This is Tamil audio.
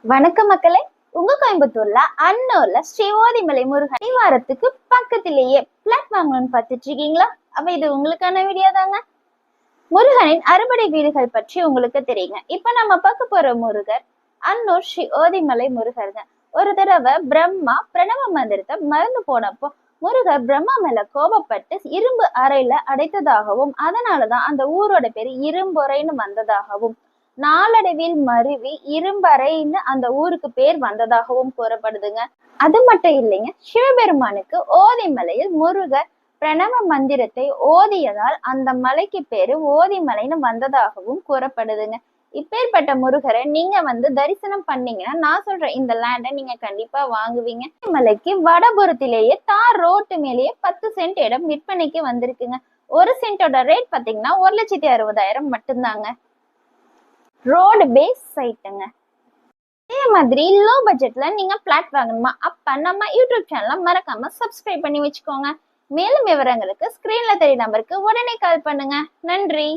வணக்கம் மக்களே. உங்க கோயம்புத்தூர்ல அன்னூர்ல ஸ்ரீவாதிமலை முருகன் அடிவாரத்துக்கு பக்கத்திலேயே பிளாட் வாங்கணும்னு பார்த்துட்டு இருக்கீங்களா? அப்ப இது உங்களுக்கான வீடியோ தாங்க. முருகனின் அறுபடை வீடுகள் பற்றி உங்களுக்கு தெரியுங்க. இப்ப நம்ம பார்க்க போற முருகர் அன்னூர் ஸ்ரீ ஓதிமலை முருகருங்க. ஒரு தடவை பிரம்மா பிரணவ மந்திரத்தை மறந்து போனப்போ முருகர் பிரம்மா மேல கோபப்பட்டு இரும்பு அறையில அடைத்ததாகவும் அதனாலதான் அந்த ஊரோட பேரு இரும்பொறைன்னு வந்ததாகவும் நாளடைவில் மருவி இரும்பறைன்னு அந்த ஊருக்கு பேர் வந்ததாகவும் கூறப்படுதுங்க. அது மட்டும் இல்லைங்க, சிவபெருமானுக்கு ஓதிமலையில் முருகர் பிரணவ மந்திரத்தை ஓதியதால் அந்த மலைக்கு பேரு ஓதிமலைன்னு வந்ததாகவும் கூறப்படுதுங்க. இப்பேற்பட்ட முருகரை நீங்க தரிசனம் பண்ணீங்கன்னா நான் சொல்ற இந்த லேண்டை நீங்க கண்டிப்பா வாங்குவீங்க. மலைக்கு வடபுறத்திலேயே தார் ரோட்டு மேலேயே 10 சென்ட் இடம் விற்பனைக்கு வந்திருக்குங்க. ஒரு சென்டோட ரேட் பாத்தீங்கன்னா 1,60,000 மட்டும்தாங்க. ரோடு பேஸ் சைட்டுங்க. அதே மாதிரி லோ பட்ஜெட்ல நீங்க பிளாட் வாங்கணுமா? அப்ப நம்ம யூடியூப் சேனலை மறக்காம சப்ஸ்கிரைப் பண்ணி வச்சுக்கோங்க. மேலும் விவரங்களுக்கு ஸ்கிரீன்ல தெரிய நம்பருக்கு உடனே கால் பண்ணுங்க. நன்றி.